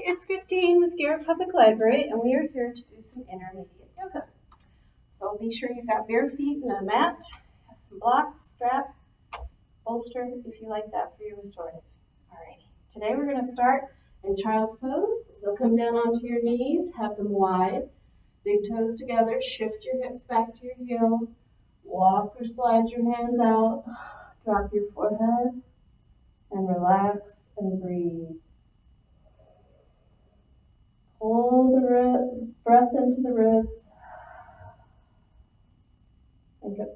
it's Christine with Garrett Public Library, and we are here to do some intermediate yoga. So be sure you've got bare feet and a mat, have some blocks, strap, bolster, if you like that for your restorative. Alrighty, today we're going to start in child's pose. So come down onto your knees, have them wide, big toes together, shift your hips back to your heels, walk or slide your hands out, drop your forehead, and relax and breathe. Pull the breath into the ribs. Think of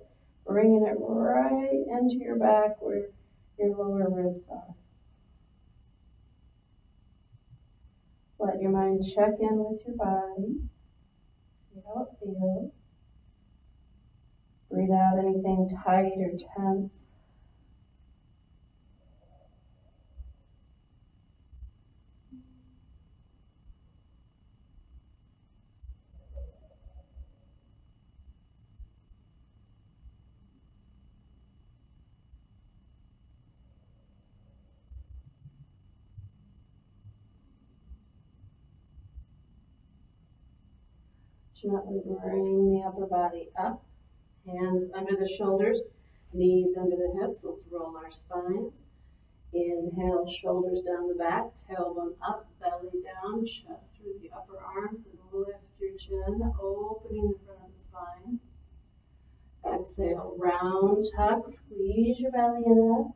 bringing it right into your back where your lower ribs are. Let your mind check in with your body. See how it feels. Breathe out anything tight or tense. Gently bring the upper body up, hands under the shoulders, knees under the hips. Let's roll our spines. Inhale, shoulders down the back, tailbone up, belly down, chest through the upper arms, and lift your chin, opening the front of the spine. Exhale, round tuck, squeeze your belly in up.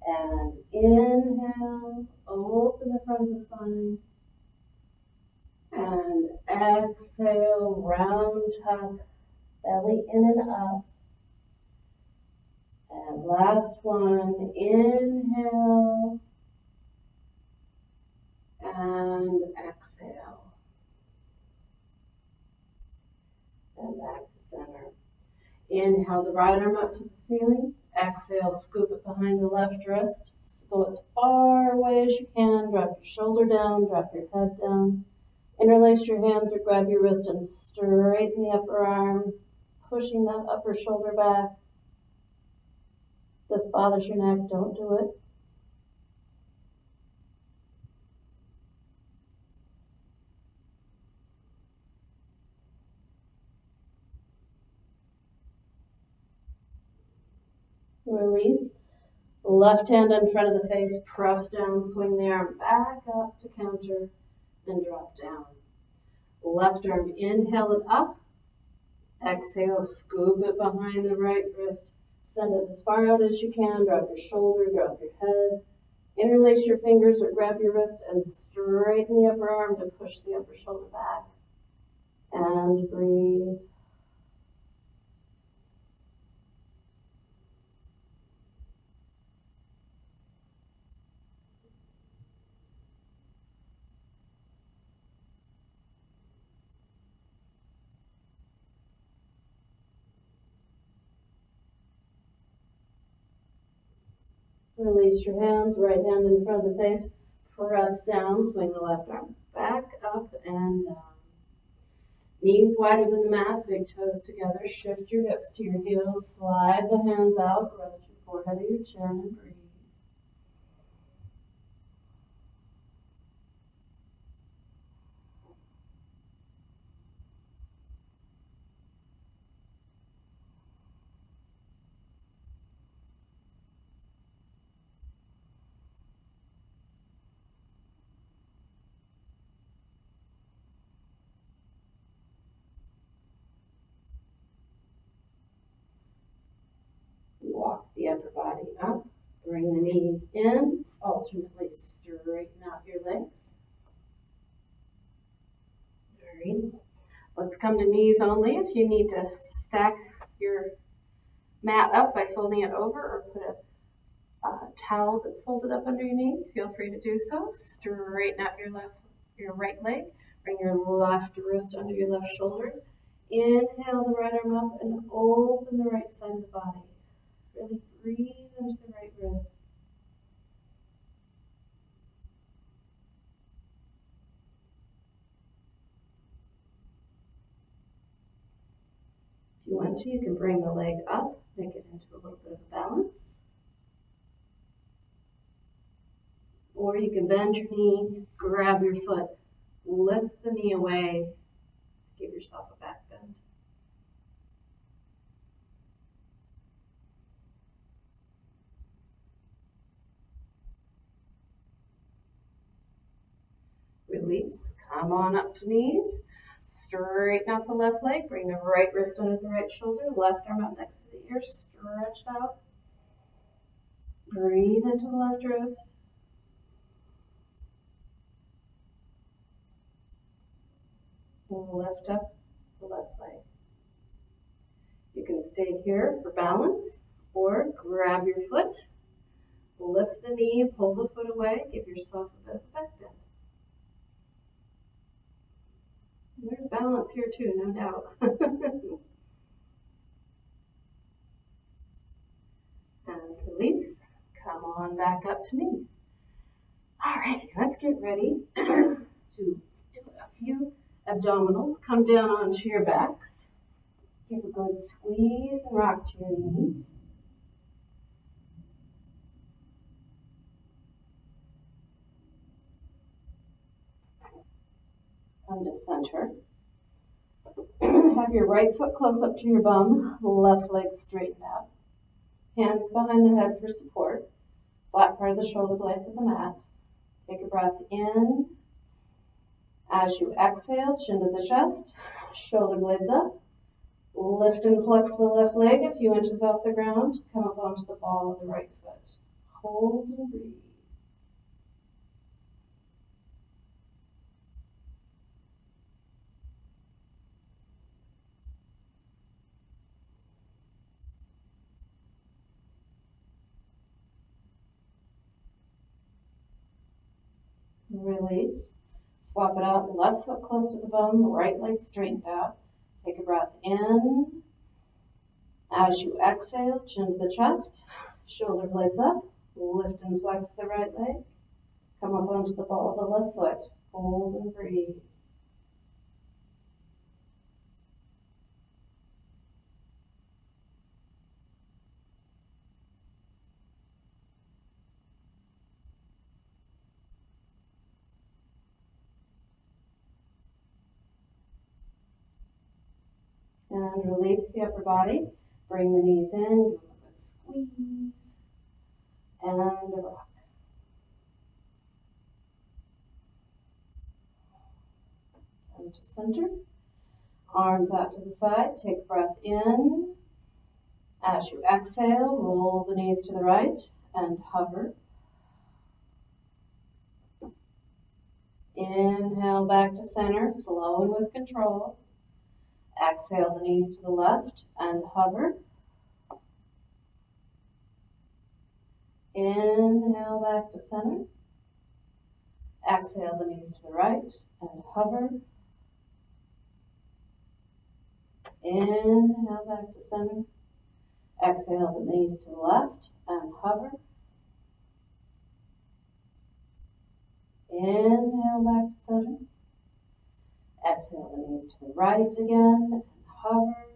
And inhale, open the front of the spine. And exhale, round tuck, belly in and up. And last one, inhale. And exhale. And back to center. Inhale the right arm up to the ceiling. Exhale, scoop it behind the left wrist. Go as far away as you can. Drop your shoulder down, drop your head down. Interlace your hands or grab your wrist and straighten the upper arm, pushing that upper shoulder back. If this bothers your neck, don't do it. Release. Left hand in front of the face, press down, swing the arm back up to counter, and drop down. Left arm, inhale it up. Exhale, scoop it behind the right wrist. Send it as far out as you can. Drop your shoulder, drop your head. Interlace your fingers or grab your wrist and straighten the upper arm to push the upper shoulder back. And breathe. Release your hands, right hand in front of the face, press down, swing the left arm back, up, and down. Knees wider than the mat, big toes together, shift your hips to your heels, slide the hands out, rest your forehead of your chin, and breathe. Walk the upper body up, bring the knees in, alternately straighten out your legs. Alright, let's come to knees only. If you need to stack your mat up by folding it over or put a towel that's folded up under your knees, feel free to do so. Straighten out your right leg, bring your left wrist under your left shoulders. Inhale the right arm up and open the right side of the body. Really breathe into the right ribs. If you want to, you can bring the leg up, make it into a little bit of a balance. Or you can bend your knee, grab your foot, lift the knee away, give yourself a back bend. Release, come on up to knees. Straighten out the left leg, bring the right wrist under the right shoulder, left arm up next to the ear, stretched out. Breathe into the left ribs. Lift up the left leg. You can stay here for balance or grab your foot, lift the knee, pull the foot away, give yourself a bit of a back bend. There's balance here too, no doubt. And release. Come on back up to knees. Alrighty, let's get ready to do a few abdominals. Come down onto your backs. Give a good squeeze and rock to your knees. Come to center. Have your right foot close up to your bum, left leg straightened out. Hands behind the head for support. Flat part of the shoulder blades of the mat. Take a breath in. As you exhale, chin to the chest, shoulder blades up. Lift and flex the left leg a few inches off the ground. Come up onto the ball of the right foot. Hold and breathe. Release. Swap it out. Left foot close to the bum, right leg straightened out. Take a breath in. As you exhale, chin to the chest, shoulder blades up. Lift and flex the right leg. Come up onto the ball of the left foot. Hold and breathe. And release the upper body. Bring the knees in, give them a good squeeze, and a rock. Come to center. Arms out to the side. Take a breath in. As you exhale, roll the knees to the right and hover. Inhale back to center, slow and with control. Exhale the knees to the left and hover. Inhale back to center. Exhale the knees to the right and hover. Inhale back to center. Exhale the knees to the left and hover. Inhale back to center. Exhale the knees to the right again and hover.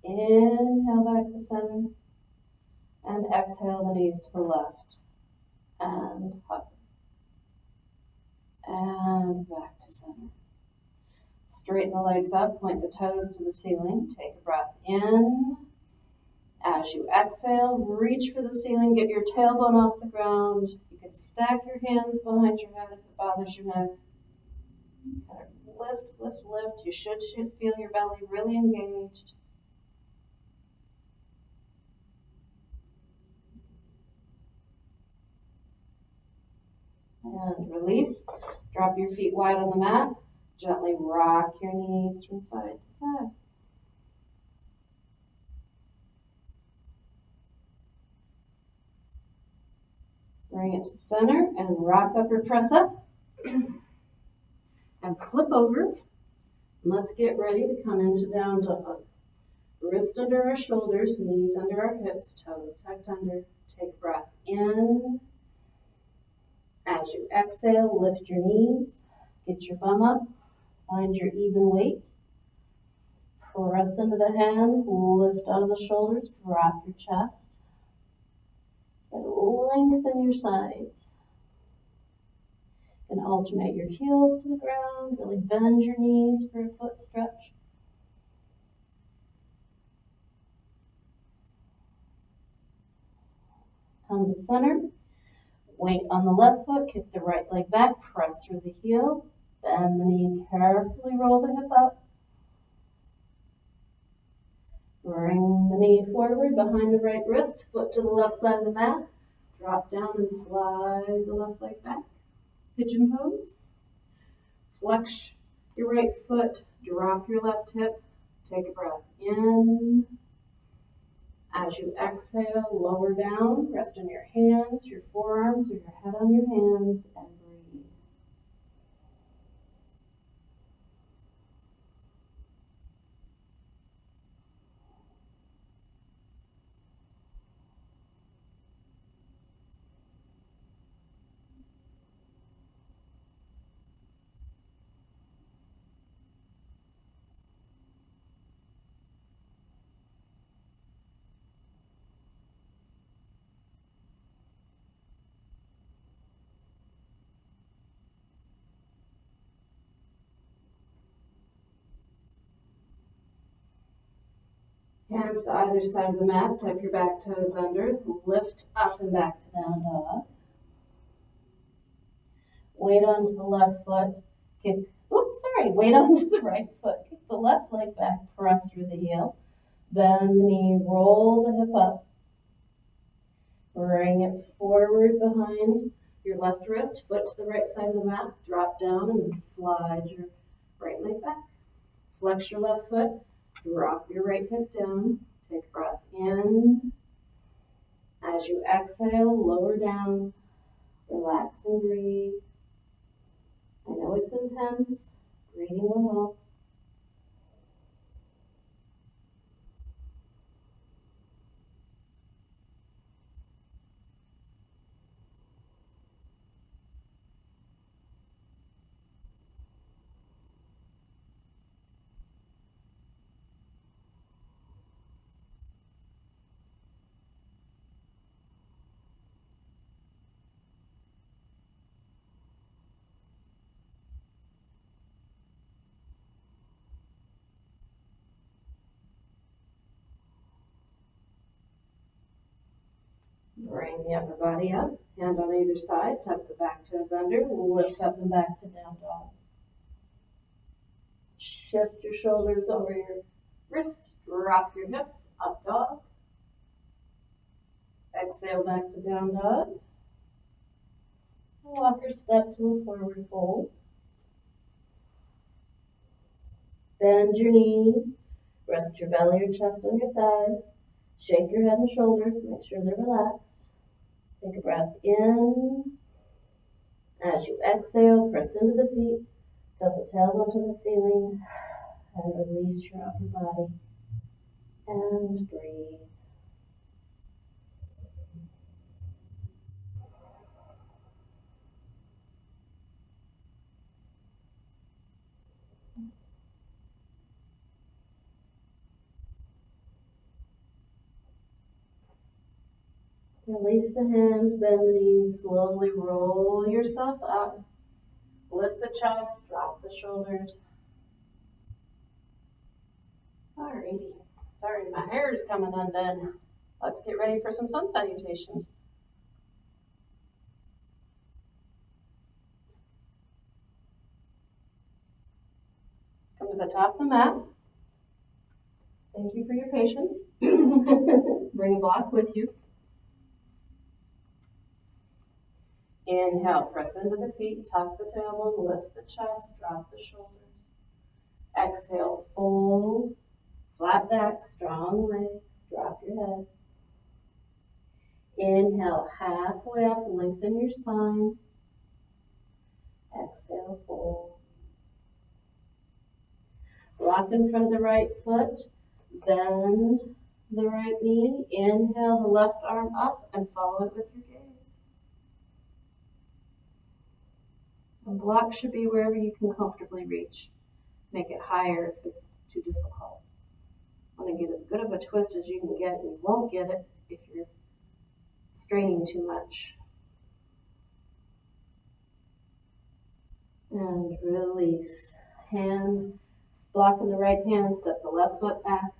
Inhale back to center. And exhale the knees to the left and hover. And back to center. Straighten the legs up, point the toes to the ceiling. Take a breath in. As you exhale, reach for the ceiling, get your tailbone off the ground. You can stack your hands behind your head if it bothers your neck. Kind of lift, lift, lift. You should feel your belly really engaged. And release. Drop your feet wide on the mat. Gently rock your knees from side to side. Bring it to center and rock up or press up. And flip over. Let's get ready to come into down dog. Wrist under our shoulders, knees under our hips, toes tucked under. Take a breath in. As you exhale, lift your knees. Get your bum up. Find your even weight. Press into the hands, lift out of the shoulders, drop your chest. And lengthen your sides. And alternate your heels to the ground, really bend your knees for a foot stretch. Come to center. Weight on the left foot, kick the right leg back, press through the heel, bend the knee, carefully roll the hip up. Bring the knee forward behind the right wrist, foot to the left side of the mat. Drop down and slide the left leg back. Pigeon pose. Flex your right foot, drop your left hip, take a breath in. As you exhale, lower down, rest on your hands, your forearms, or your head on your hands, and breathe. Hands to either side of the mat, tuck your back toes under, lift up and back to down dog. Weight onto the left foot, weight onto the right foot, kick the left leg back, press through the heel, bend the knee, roll the hip up, bring it forward behind your left wrist, foot to the right side of the mat, drop down and then slide your right leg back. Flex your left foot, drop your right hip down, take a breath in. As you exhale, lower down, relax and breathe. I know it's intense, breathing will help. Bring the upper body up, hand on either side, tuck the back toes under, lift up and back to down dog. Shift your shoulders over your wrist, drop your hips, up dog. Exhale back to down dog. Walk your step to a forward fold. Bend your knees, rest your belly or chest on your thighs. Shake your head and shoulders, make sure they're relaxed. Take a breath in. As you exhale, press into the feet, tilt the tailbone to the ceiling, and release your upper body. And breathe. Release the hands, bend the knees, slowly roll yourself up. Lift the chest, drop the shoulders. Alrighty. Sorry, my hair is coming undone. Let's get ready for some sun salutations. Come to the top of the mat. Thank you for your patience. Bring a block with you. Inhale, press into the feet, tuck the tailbone, lift the chest, drop the shoulders. Exhale, fold, flat back, strong legs, drop your head. Inhale, halfway up, lengthen your spine. Exhale, fold. Rock in front of the right foot, bend the right knee. Inhale the left arm up and follow it with your gaze. The block should be wherever you can comfortably reach. Make it higher if it's too difficult. Want to get as good of a twist as you can get, and you won't get it if you're straining too much. And release. Hands, blocking the right hand, step the left foot back.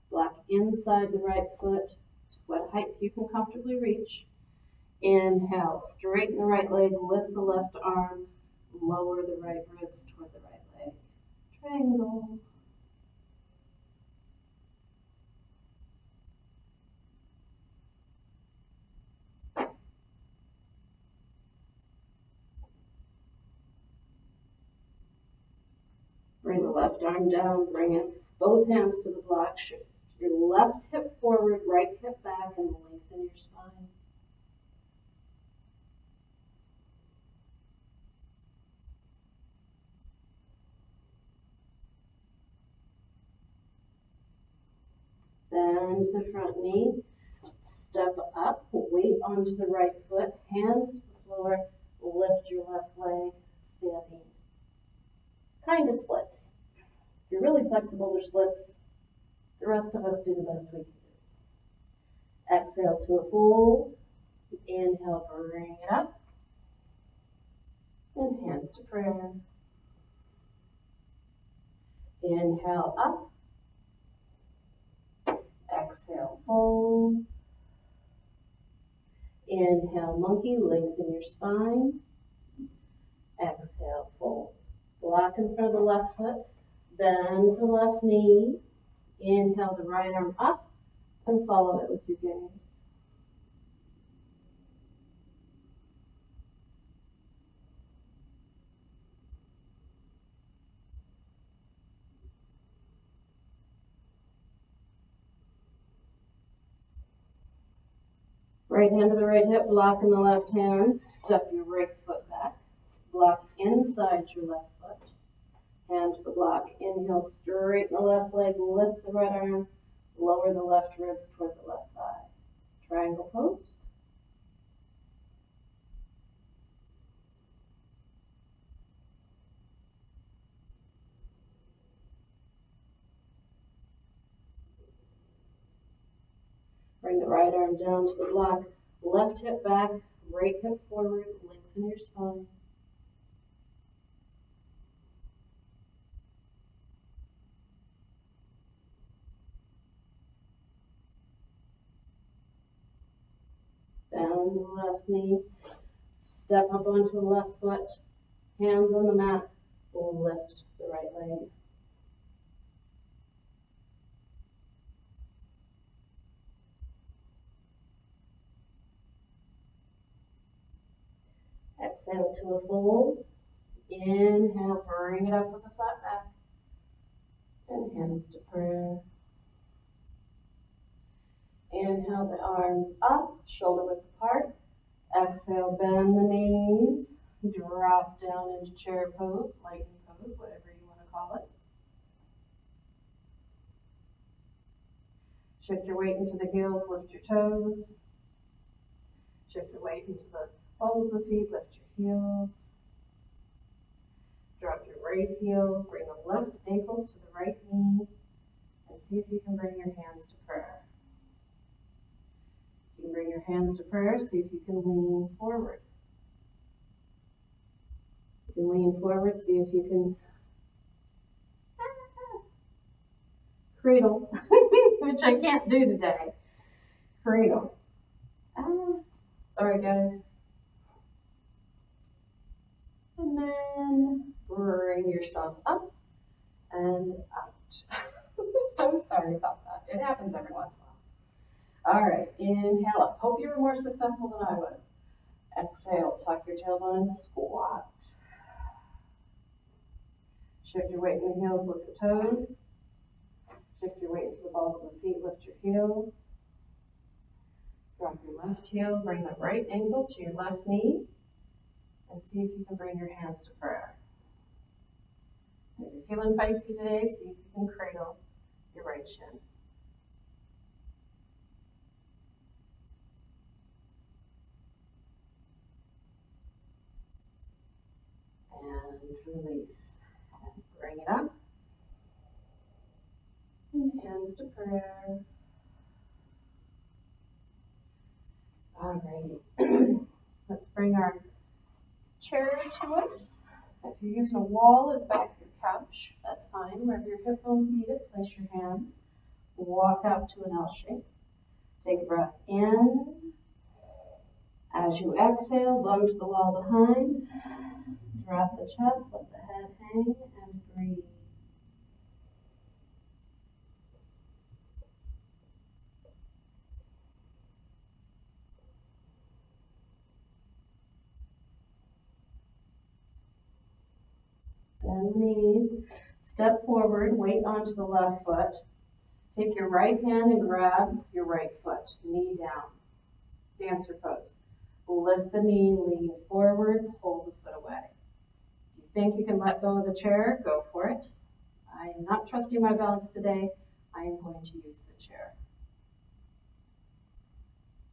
Block inside the right foot to what height you can comfortably reach. Inhale, straighten the right leg, lift the left arm, lower the right ribs toward the right leg. Triangle. Bring the left arm down, bring it both hands to the block. Shift your left hip forward, right hip back, and lengthen your spine. Bend the front knee, step up, weight onto the right foot, hands to the floor, lift your left leg, standing. Kind of splits. If you're really flexible, they're splits. The rest of us do the best we can do. Exhale to a fold. Inhale, bring it up. And hands to prayer. Inhale up. Exhale, fold. Inhale, monkey, lengthen your spine. Exhale, fold. Block in front of the left foot. Bend the left knee. Inhale the right arm up and follow it with your gaze. Right hand to the right hip, block in the left hand. Step your right foot back. Block inside your left foot. Hand to the block. Inhale, straighten the left leg, lift the right arm, lower the left ribs toward the left thigh. Triangle pose. Bring the right arm down to the block. Left hip back, right hip forward, lengthen your spine. Bend the left knee, step up onto the left foot, hands on the mat, lift the right leg. Exhale to a fold. Inhale, bring it up with a flat back. And hands to prayer. Inhale the arms up, shoulder width apart. Exhale, bend the knees. Drop down into chair pose, lightning pose, whatever you want to call it. Shift your weight into the heels, lift your toes. Shift your weight into the balls of the feet, lift your heels. Drop your right heel, bring the left ankle to the right knee, and see if you can bring your hands to prayer. You can bring your hands to prayer, see if you can lean forward. You can lean forward, see if you can cradle, which I can't do today. Cradle. Sorry guys. And then bring yourself up and out. So sorry about that. It happens every once in a while. All right, inhale up. Hope you were more successful than I was. Exhale, tuck your tailbone and squat. Shift your weight in the heels, lift the toes. Shift your weight into the balls of the feet, lift your heels. Drop your left heel, bring the right ankle to your left knee, and see if you can bring your hands to prayer. If you're feeling feisty today, see if you can cradle your right shin. And release. And bring it up. And hands to prayer. Alrighty. Let's bring our chair to us. If you're using a wall at the back of your couch, that's fine. Wherever your hip bones meet it, place your hands. Walk out to an L shape. Take a breath in. As you exhale, bum to the wall behind. Drop the chest, let the head hang, and breathe. Bend the knees, step forward, weight onto the left foot. Take your right hand and grab your right foot, knee down. Dancer pose. Lift the knee, lean forward, hold the foot away. If you think you can let go of the chair, go for it. I am not trusting my balance today. I am going to use the chair.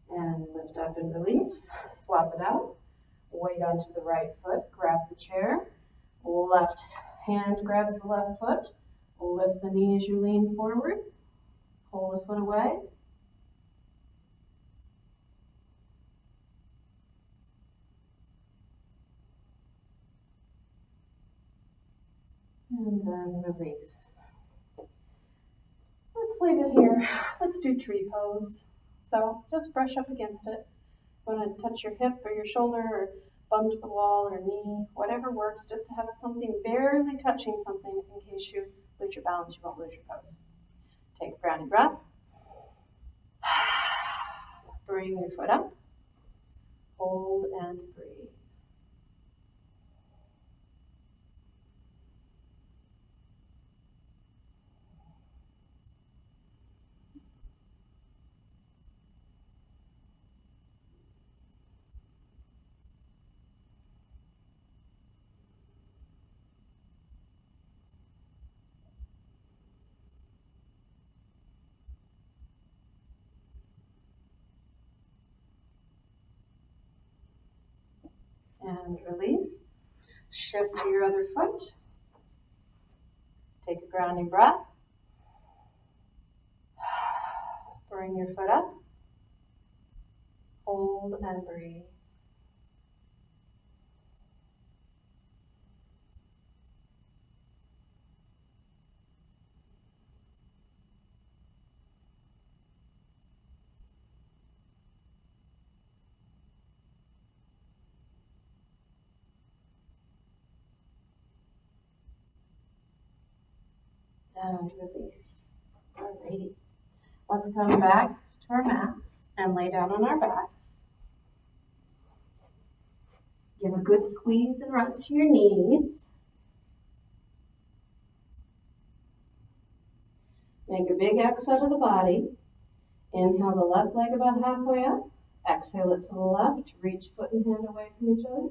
And lift up and release. Swap it out. Weight onto the right foot, grab the chair. Left hand grabs the left foot. Lift the knee as you lean forward. Pull the foot away. And then release. Let's leave it here. Let's do tree pose. So just brush up against it. You want to touch your hip or your shoulder or bum to the wall or knee, whatever works, just to have something barely touching something in case you lose your balance, you won't lose your pose. Take a grounding breath. Bring your foot up. Hold and breathe. And release. Shift to your other foot. Take a grounding breath. Bring your foot up. Hold and breathe. And release. Alrighty. Let's come back to our mats and lay down on our backs. Give a good squeeze and rock to your knees. Make a big X out of the body. Inhale the left leg about halfway up. Exhale it to the left. Reach foot and hand away from each other.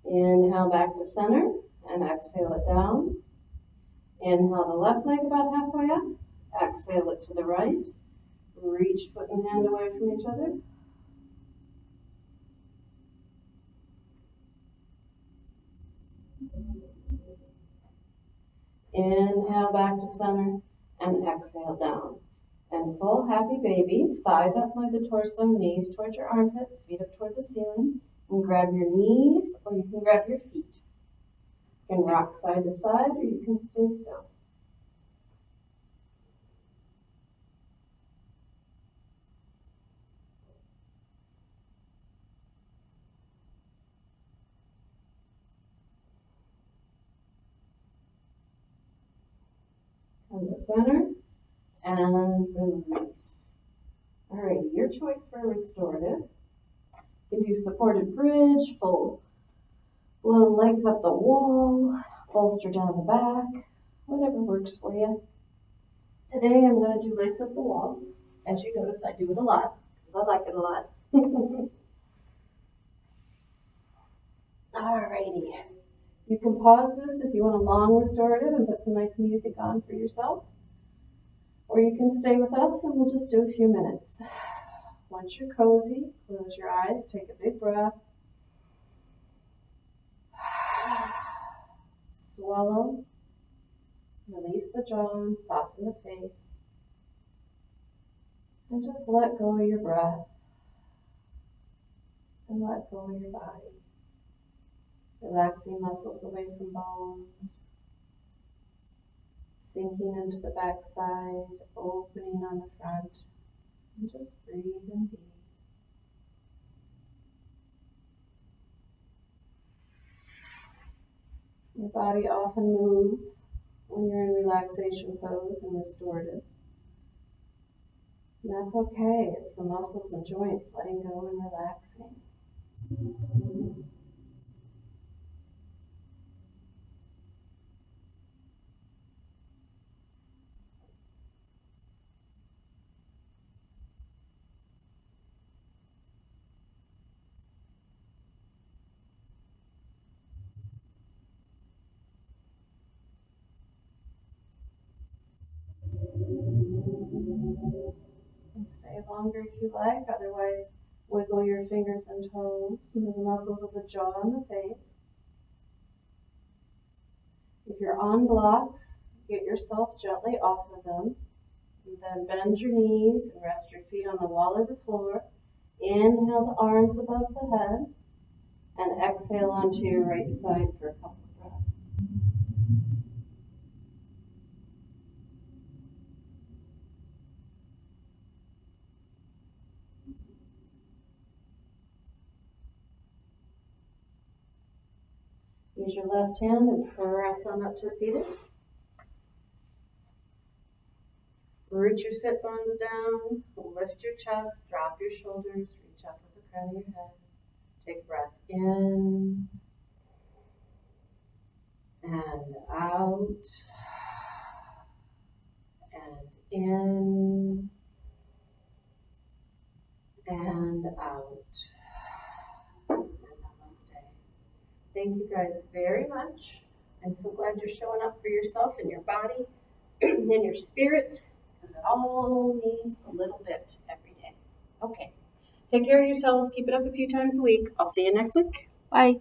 Inhale back to center and exhale it down. Inhale the left leg about halfway up. Exhale it to the right. Reach foot and hand away from each other. Inhale back to center and exhale down. And full happy baby, thighs outside the torso, knees towards your armpits, feet up toward the ceiling. You can grab your knees or you can grab your feet. You can rock side to side or you can stay still. Come to center and release. Alrighty, your choice for restorative. You can do supported bridge, full blown legs up the wall, bolster down the back, whatever works for you. Today I'm going to do legs up the wall. As you notice, I do it a lot because I like it a lot. Alrighty. You can pause this if you want a long restorative and put some nice music on for yourself. Or you can stay with us and we'll just do a few minutes. Once you're cozy, close your eyes, take a big breath. Swallow. Release the jaw and soften the face. And just let go of your breath. And let go of your body. Relaxing muscles away from bones. Sinking into the back side, opening on the front. And just breathe and be. Your body often moves when you're in relaxation pose and restorative. And that's okay. It's the muscles and joints letting go and relaxing. And stay longer if you like, otherwise wiggle your fingers and toes, move the muscles of the jaw and the face. If you're on blocks, get yourself gently off of them. And then bend your knees and rest your feet on the wall or the floor. Inhale the arms above the head and exhale onto your right side for a couple of breaths. Use your left hand and press on up to seated. Root your sit bones down, lift your chest, drop your shoulders, reach up with the crown of your head. Take a breath in and out and in and out. And namaste. Thank you guys very much. I'm so glad you're showing up for yourself and your body and your spirit, because it all needs a little bit every day. Okay. Take care of yourselves. Keep it up a few times a week. I'll see you next week. Bye.